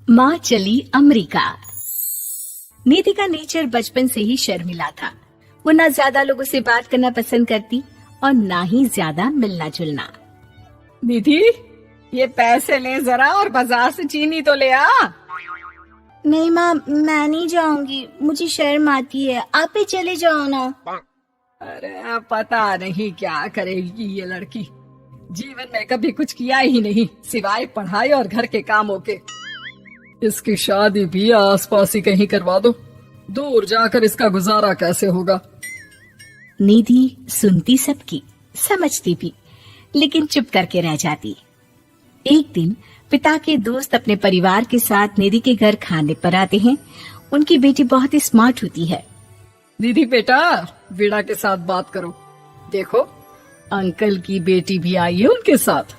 माँ चली अमेरिका। निधि का नेचर बचपन से ही शर्मिला था। वो ना ज्यादा लोगों से बात करना पसंद करती और ना ही ज्यादा मिलना जुलना। निधि, ये पैसे ले जरा और बाजार से चीनी तो ले आ। नहीं माँ, मैं नहीं जाऊंगी, मुझे शर्म आती है, आप ही चले जाओ ना। अरे पता नहीं क्या करेगी ये लड़की, जीवन में कभी कुछ किया ही नहीं सिवाय पढ़ाई और घर के कामों के। इसकी शादी भी आसपास ही कहीं करवा दो, दूर जाकर इसका गुजारा कैसे होगा। निधि सुनती सबकी, समझती भी, लेकिन चुप करके रह जाती। एक दिन पिता के दोस्त अपने परिवार के साथ निधि के घर खाने पर आते हैं। उनकी बेटी बहुत ही स्मार्ट होती है। निधि बेटा, वीणा के साथ बात करो, देखो अंकल की बेटी भी आई है उनके साथ।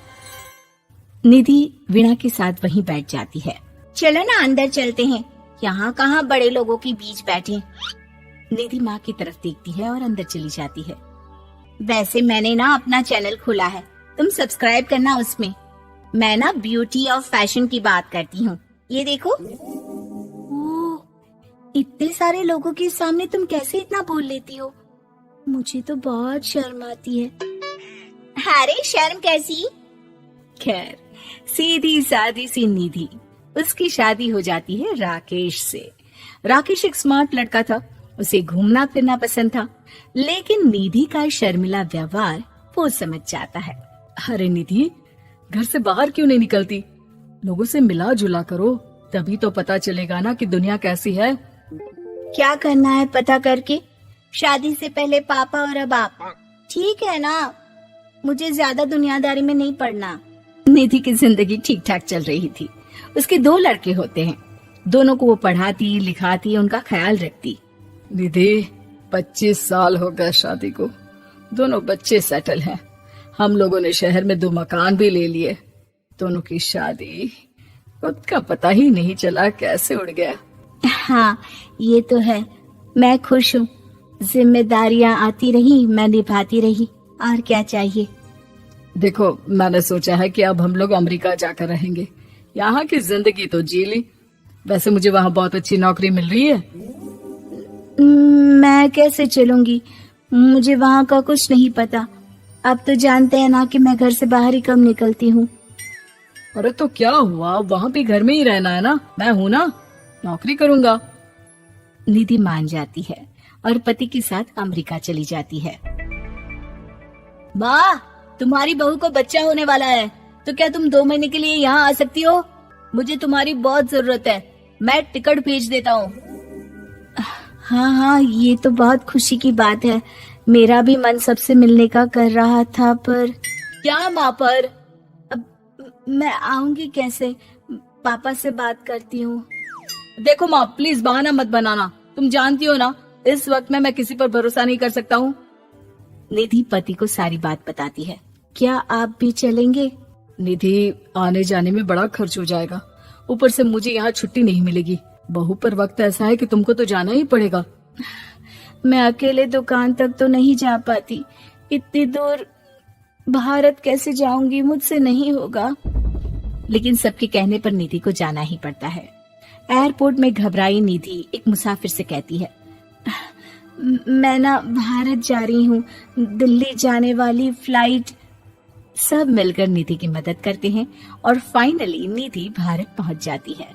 निधि वीणा के साथ वहीं बैठ जाती है। चलो ना अंदर चलते हैं, यहाँ कहाँ बड़े लोगों के बीच बैठे। निधि माँ की तरफ देखती है और अंदर चली जाती है। वैसे मैंने ना अपना चैनल खोला है, तुम सब्सक्राइब करना उसमें। मैं ना ब्यूटी और फैशन की बात करती हूँ, ये देखो। ओह, इतने सारे लोगों के सामने तुम कैसे इतना बोल लेती हो? मुझे तो बहुत शर्म आती है। अरे शर्म कैसी? खैर, सीधी सादी सी निधि, उसकी शादी हो जाती है राकेश से। राकेश एक स्मार्ट लड़का था, उसे घूमना फिरना पसंद था, लेकिन निधि का शर्मिला व्यवहार वो समझ जाता है। अरे निधि, घर से बाहर क्यों नहीं निकलती? लोगों से मिला जुला करो, तभी तो पता चलेगा ना कि दुनिया कैसी है। क्या करना है पता करके? शादी से पहले पापा और अब आप, ठीक है ना? मुझे ज्यादा दुनियादारी में नहीं पड़ना। निधि की जिंदगी ठीक ठाक चल रही थी। उसके 2 लड़के होते हैं, दोनों को वो पढ़ाती लिखाती, उनका ख्याल रखती। निधि, 25 साल हो गए शादी को, दोनों बच्चे सेटल हैं। हम लोगों ने शहर में 2 मकान भी ले लिए। दोनों की शादी खुद का पता ही नहीं चला कैसे उड़ गया। हाँ, ये तो है। मैं खुश हूँ, जिम्मेदारियाँ आती रही, मैं निभाती रही, और क्या चाहिए। देखो, मैंने सोचा है कि अब हम लोग अमेरिका जाकर रहेंगे। यहाँ की जिंदगी तो जी ली, वैसे मुझे वहाँ बहुत अच्छी नौकरी मिल रही है। मैं कैसे चलूंगी? मुझे वहाँ का कुछ नहीं पता। आप तो जानते हैं ना कि मैं घर से बाहर ही कम निकलती हूँ। अरे तो क्या हुआ, वहाँ भी घर में ही रहना है ना, मैं हूँ ना, नौकरी करूँगा। निधि मान जाती है और पति के साथ अमेरिका चली जाती है। माँ, तुम्हारी बहू को बच्चा होने वाला है, तो क्या तुम 2 महीने के लिए यहाँ आ सकती हो? मुझे तुम्हारी बहुत जरूरत है, मैं टिकट भेज देता हूँ। हाँ हाँ, ये तो बहुत खुशी की बात है। मेरा भी मन सबसे मिलने का कर रहा था, पर क्या माँ पर? अब मैं आऊंगी कैसे? पापा से बात करती हूँ। देखो माँ, प्लीज बहाना मत बनाना, तुम जानती हो ना इस वक्त में मैं किसी पर भरोसा नहीं कर सकता हूँ। निधि पति को सारी बात बताती है। क्या आप भी चलेंगे? निधि, आने जाने में बड़ा खर्च हो जाएगा, ऊपर से मुझे यहाँ छुट्टी नहीं मिलेगी। बहू पर वक्त ऐसा है कि तुमको तो जाना ही पड़ेगा। मैं अकेले दुकान तक तो नहीं जा पाती, इतनी दूर भारत कैसे जाऊंगी? मुझसे नहीं होगा। लेकिन सबके कहने पर निधि को जाना ही पड़ता है। एयरपोर्ट में घबराई निधि एक मुसाफिर से कहती है, मैं ना भारत जा रही हूँ, दिल्ली जाने वाली फ्लाइट। सब मिलकर निधि की मदद करते हैं और फाइनली निधि भारत पहुंच जाती है,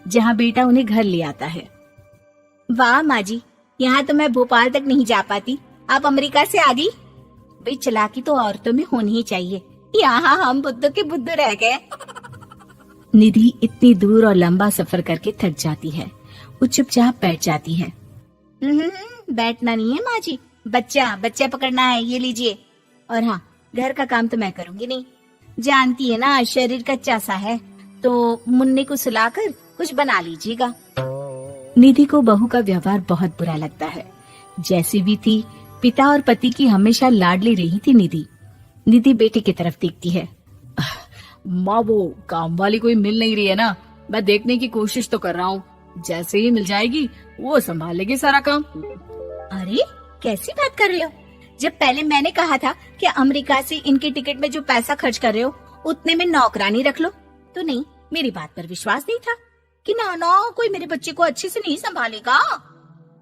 जहां बेटा उन्हें घर ले आता है। वाह माँ जी, यहाँ तो मैं भोपाल तक नहीं जा पाती, आप अमेरिका से आ गई। भाई, चालाकी तो औरतों में होनी ही चाहिए, यहाँ हम बुद्धू के बुद्धू रह गए। निधि इतनी दूर और लंबा सफर करके थक जाती है, वो चुपचाप बैठ जाती है। बैठना नहीं है माँ जी, बच्चा पकड़ना है, ये लीजिए। और हाँ, घर का काम तो मैं करूंगी नहीं, जानती है ना शरीर कच्चा सा है, तो मुन्ने को सुलाकर कुछ बना लीजिएगा। निधि को बहू का व्यवहार बहुत बुरा लगता है। जैसी भी थी, पिता और पति की हमेशा लाडली रही थी निधि। निधि बेटे की तरफ देखती है। माँ, वो काम वाली कोई मिल नहीं रही है ना, मैं देखने की कोशिश तो कर रहा हूँ, जैसे ही मिल जाएगी वो संभाल लेगी सारा काम। अरे कैसी बात कर रहे हो? जब पहले मैंने कहा था कि अमेरिका से इनके टिकट में जो पैसा खर्च कर रहे हो उतने में नौकरानी रख लो, तो नहीं, मेरी बात पर विश्वास नहीं था। कि ना ना कोई मेरे बच्चे को अच्छे से नहीं संभालेगा।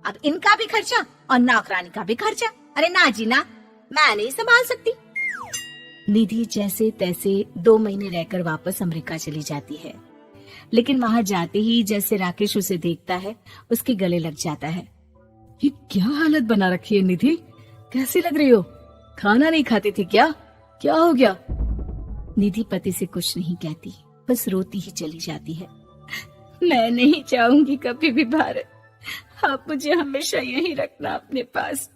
अब इनका भी खर्चा और नौकरानी का भी खर्चा। अरे ना जी ना, मैं नहीं संभाल सकती। निधि जैसे तैसे 2 महीने रहकर वापस अमेरिका चली जाती है, लेकिन वहां जाते ही जैसे राकेश उसे देखता है उसके गले लग जाता है। ये क्या हालत बना रखी है निधि, कैसी लग रही हो? खाना नहीं खाती थी क्या? क्या हो गया? निधि पति से कुछ नहीं कहती, बस रोती ही चली जाती है। मैं नहीं चाहूंगी कभी भी भारत, आप मुझे हमेशा यहीं रखना अपने पास।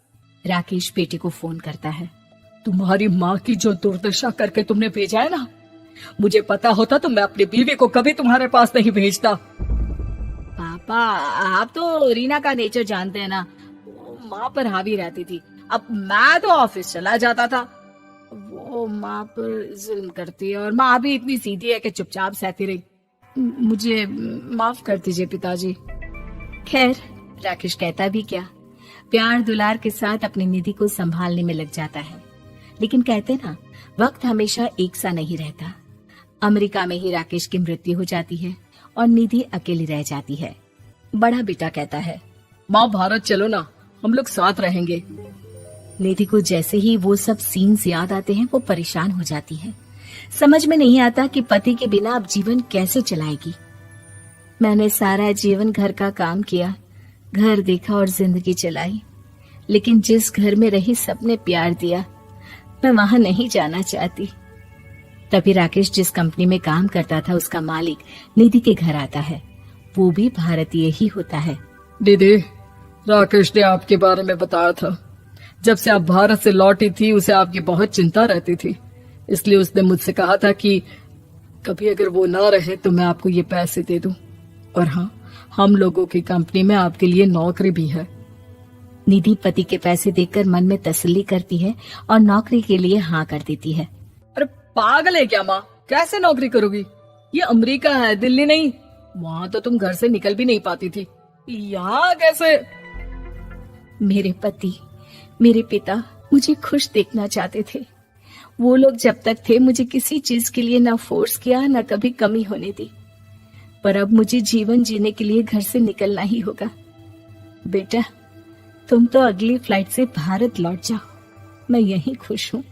राकेश बेटे को फोन करता है। तुम्हारी माँ की जो दुर्दशा करके तुमने भेजा है ना, मुझे पता होता तो मैं अपनी बीवी को कभी तुम्हारे पास नहीं भेजता। पापा, आप तो रीना का नेचर जानते हैं ना, वो माँ पर हावी रहती थी। अब मैं तो ऑफिस चला जाता था, वो माँ पर जुल्म करती है और माँ भी इतनी सीधी है कि चुपचाप सहती रही। मुझे माफ कर दीजिए पिताजी। खैर, राकेश कहता भी क्या, प्यार दुलार के साथ अपनी निधि को संभालने में लग जाता है। लेकिन कहते ना, वक्त हमेशा एक सा नहीं रहता। अमेरिका में ही राकेश की मृत्यु हो जाती है और निधि अकेली रह जाती है। बड़ा बेटा कहता है, माँ भारत चलो ना, हम लोग साथ रहेंगे। निधि को जैसे ही वो सब सीन्स याद आते हैं वो परेशान हो जाती है। समझ में नहीं आता कि पति के बिना अब जीवन कैसे चलाएगी। मैंने सारा जीवन घर का काम किया, घर देखा और जिंदगी चलाई, लेकिन जिस घर में रही सबने प्यार दिया, मैं वहां नहीं जाना चाहती। तभी राकेश जिस कंपनी में काम करता था उसका मालिक निधि के घर आता है। वो भी भारतीय ही होता है। दीदी, राकेश ने आपके बारे में बताया था। जब से आप भारत से लौटी थी उसे आपकी बहुत चिंता रहती थी, इसलिए उसने मुझसे कहा था कि कभी अगर वो ना रहे तो मैं आपको ये पैसे दे दूं। और हाँ, हम लोगों की कंपनी में आपके लिए नौकरी भी है। निधि पति के पैसे देखकर मन में तसल्ली करती है और नौकरी के लिए हाँ कर देती है। अरे पागल है क्या माँ, कैसे नौकरी करोगी? ये अमेरिका है, दिल्ली नहीं। वहाँ तो तुम घर से निकल भी नहीं पाती थी, यहाँ कैसे? मेरे पति, मेरे पिता मुझे खुश देखना चाहते थे। वो लोग जब तक थे मुझे किसी चीज के लिए ना फोर्स किया, ना कभी कमी होने दी। पर अब मुझे जीवन जीने के लिए घर से निकलना ही होगा। बेटा, तुम तो अगली फ्लाइट से भारत लौट जाओ, मैं यहीं खुश हूँ।